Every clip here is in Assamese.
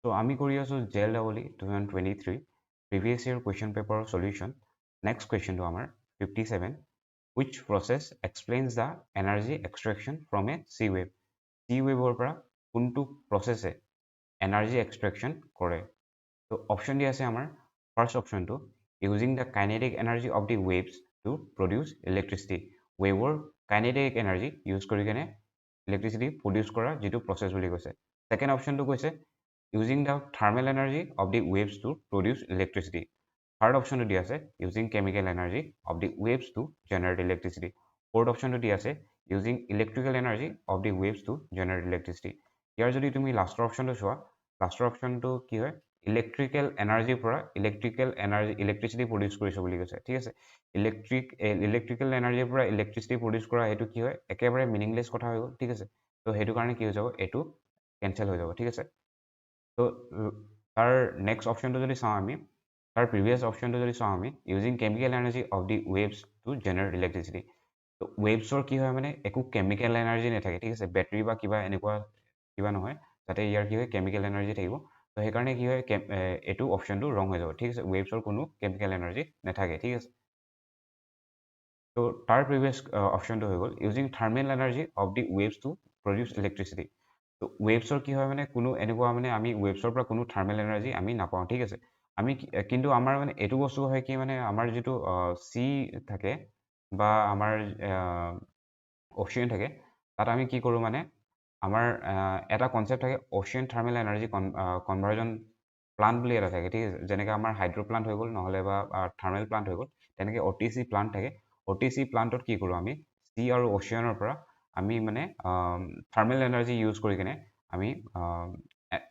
So আমি কৰি আছো JEE 2023 previous year question paper solution. Next question to আমাৰ 57. Which process explains the energy extraction from a sea wave? Sea wave or পৰা কোনটো process energy extraction কৰে? So option দি আছে আমাৰ first option to using the kinetic energy of the waves to produce electricity. Wave or kinetic energy use কৰি কেনে electricity produce কৰা যিটো process বুলি কৈছে. Second option to কৈছে using the thermal energy of the waves to produce electricity. Third option to di ase using chemical energy of the waves to generate electricity. Fourth option to di ase using electrical energy of the waves to generate electricity. Here jodi tumi last option to choa, last option to ki hoy electrical energy pora electrical energy electricity produce koriso boli koise. Thik ase electrical energy pora electricity produce kora etu ki hoy ekebare meaningless kotha hoy gol. Thik ase to hetu karone ki hoy jabo etu cancel hoy jabo. Thik ase তো তাৰ নেক্সট অপশ্যনটো যদি চাওঁ আমি তাৰ প্ৰিভিয়াছ অপশ্যনটো যদি চাওঁ আমি using chemical energy of the waves to generate electricity তো ৱেভছৰ কি হয় মানে একো কেমিকেল এনাৰ্জি নাথাকে ঠিক আছে বেটাৰী বা কিবা এনেকুৱা কিবা নহয় যাতে ইয়াৰ কি হয় কেমিকেল এনাৰ্জি থাকিব তো সেইকাৰণে কি হয় এইটো অপশ্যনটো ৰং হৈ যাব ঠিক আছে ৱেভছৰ কোনো কেমিকেল এনাৰ্জি নাথাকে ঠিক আছে তো তাৰ প্ৰিভিয়াছ অপশ্যনটো হৈ গ'ল using thermal energy of the waves to produce electricity তো ৱেভছৰ কি হয় মানে কোনো এনেকুৱা মানে আমি ৱেভছৰ পৰা কোনো থাৰ্মেল এনাৰ্জি আমি নাপাওঁ ঠিক আছে আমি কিন্তু আমাৰ মানে এইটো বস্তু হয় কি মানে আমাৰ যিটো চি থাকে বা আমাৰ অচিয়ান থাকে তাত আমি কি কৰোঁ মানে আমাৰ এটা কনচেপ্ট থাকে ocean thermal energy conversion plant বুলি এটা থাকে ঠিক আছে যেনেকৈ আমাৰ হাইড্ৰ প্লান্ট হৈ গ'ল নহ'লে বা থাৰ্মেল প্লান্ট হৈ গ'ল তেনেকৈ OTC প্লান্ট থাকে OTC প্লান্টত কি কৰোঁ আমি চি আৰু অচিয়ানৰ পৰা আমি মানে থাৰ্মেল এনাৰ্জি ইউজ কৰি কিনে আমি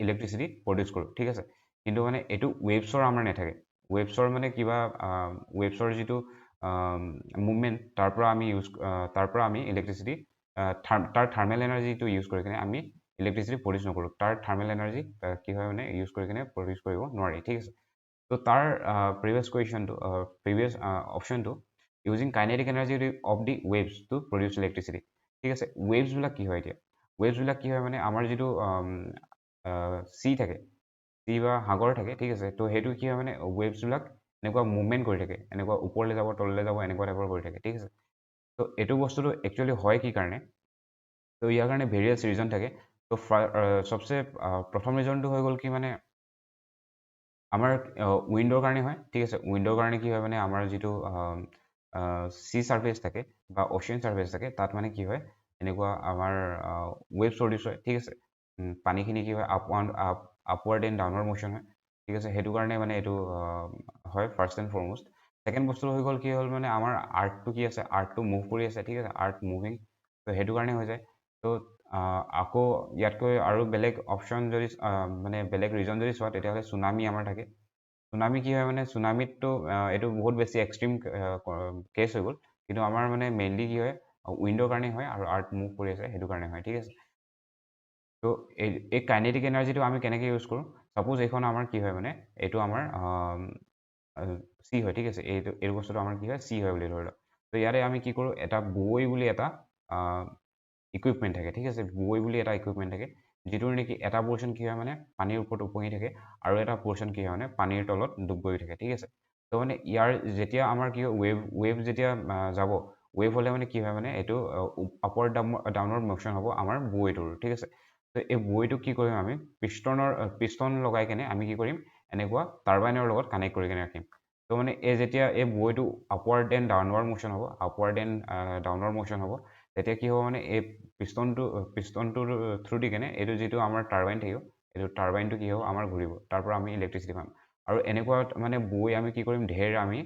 ইলেক্ট্ৰিচিটি প্ৰডিউচ কৰোঁ ঠিক আছে কিন্তু মানে এইটো ৱেভছৰ আমাৰ নাথাকে ৱেভছৰ মানে কিবা ৱেভছৰ যিটো মুভমেণ্ট তাৰ পৰা আমি ইলেক্ট্ৰিচিটি তাৰ থাৰ্মেল এনাৰ্জিটো ইউজ কৰি কিনে আমি ইলেক্ট্ৰিচিটি প্ৰডিউচ নকৰোঁ তাৰ থাৰ্মেল এনাৰ্জি কি হয় মানে ইউজ কৰি কিনে প্ৰডিউচ কৰিব নোৱাৰি ঠিক আছে তো তাৰ প্ৰিভিয়াছ কুৱেশ্যনটো প্ৰিভিয়াছ অপশ্যনটো using kinetic energy of the waves to produce electricity ঠিক আছে ৱেভছবিলাক কি হয় এতিয়া ৱেভছবিলাক কি হয় মানে আমাৰ যিটো চি থাকে চি বা সাগৰ থাকে ঠিক আছে তো সেইটো কি হয় মানে ৱেভছবিলাক এনেকুৱা মুভমেণ্ট কৰি থাকে এনেকুৱা ওপৰলৈ যাব তললৈ যাব এনেকুৱা টাইপৰ কৰি থাকে ঠিক আছে তো এইটো বস্তুটো একচুৱেলি হয় কি কাৰণে তো ইয়াৰ কাৰণে ভেৰিয়াছ ৰিজন থাকে তো চবচে প্ৰথম ৰিজনটো হৈ গ'ল কি মানে আমাৰ উইণ্ডৰ কাৰণে হয় ঠিক আছে উইণ্ডৰ কাৰণে কি হয় মানে আমাৰ যিটো চি ছাৰ্ফেচ থাকে বা অচিয়ান ছাৰ্ফেচ থাকে তাত মানে কি হয় এনেকুৱা আমাৰ ৱেভ প্ৰডিউচ হয় ঠিক আছে পানীখিনি কি হয় আপৱাৰ্ড এণ্ড ডাউনৰ মোশ্যন হয় ঠিক আছে সেইটো কাৰণে মানে এইটো হয় ফাৰ্ষ্ট এণ্ড ফৰমষ্ট ছেকেণ্ড বস্তু হৈ গ'ল কি হ'ল মানে আমাৰ আৰ্থটো কি আছে আৰ্থটো মুভ কৰি আছে ঠিক আছে আৰ্থ মুভিং তো সেইটো কাৰণে হৈ যায় তো আকৌ ইয়াতকৈ আৰু বেলেগ অপশ্যন যদি মানে বেলেগ ৰিজন যদি চোৱা তেতিয়াহ'লে চুনামি আমাৰ থাকে চুনামি কি হয় মানে চুনামিতটো এইটো বহুত বেছি এক্সট্ৰিম কেছ হৈ গ'ল কিন্তু আমাৰ মানে মেইনলি কি হয় উইণ্ডৰ কাৰণে হয় আৰু আৰ্থ মুভ কৰি আছে সেইটো কাৰণে হয় ঠিক আছে তো এই কাইনেটিক এনাৰ্জিটো আমি কেনেকৈ ইউজ কৰোঁ ছাপ'জ এইখন আমাৰ কি হয় মানে এইটো আমাৰ চি হয় ঠিক আছে এইটো বস্তুটো আমাৰ কি হয় চি হয় বুলি ধৰি লওক তো ইয়াতে আমি কি কৰোঁ এটা বুৱৈ বুলি এটা ইকুইপমেণ্ট থাকে ঠিক আছে বুৱৈ বুলি এটা ইকুইপমেণ্ট থাকে যিটোৰ নেকি এটা পৰ্চন কি হয় মানে পানীৰ ওপৰত উপঙি থাকে আৰু এটা পৰ্চন কি হয় মানে পানীৰ তলত ডুব গৈ থাকে ঠিক আছে তো মানে ইয়াৰ যেতিয়া আমাৰ কি হয় ৱেভ যেতিয়া যাব ৱেভ হ'লে মানে কি হয় মানে এইটো আপৱাৰ্ড ডাউনৰ মোশ্যন হ'ব আমাৰ বুৱৈটোৰ ঠিক আছে তো এই বুৱৈটোক কি কৰিম আমি পিষ্টন লগাই কেনে আমি কি কৰিম এনেকুৱা টাৰবাইনৰ লগত কানেক্ট কৰি কেনে ৰাখিম তো মানে যেতিয়া এই বুৱৈটো আপৱাৰ্ড এণ্ড ডাউনৱাৰ্ড মোশ্যন হ'ব আপৱাৰ্ড এণ্ড ডাউনৰ মোশ্যন হ'ব তেতিয়া কি হ'ব মানে এই পিষ্টনটোৰ থ্ৰু দি কেনে এইটো যিটো আমাৰ টাৰবাইন থাকিব এইটো টাৰবাইনটো কি হ'ব আমাৰ ঘূৰিব তাৰ পৰা আমি ইলেক্ট্ৰিচিটি পাম আৰু এনেকুৱা মানে বুৱৈ আমি কি কৰিম ঢেৰ আমি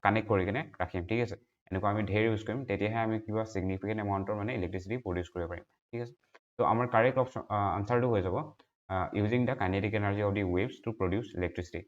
কানেক্ট কৰি কেনে ৰাখিম ঠিক আছে এনেকুৱা আমি ঢেৰ ইউজ কৰিম তেতিয়াহে আমি কিবা ছিগনিফিকেণ্ট এমাউণ্টৰ মানে ইলেক্ট্ৰিচিটি প্ৰডিউচ কৰিব পাৰিম ঠিক আছে তো আমাৰ কাৰেক্ট অপশ্যন আনচাৰটো হৈ যাব using the kinetic energy of the waves to produce electricity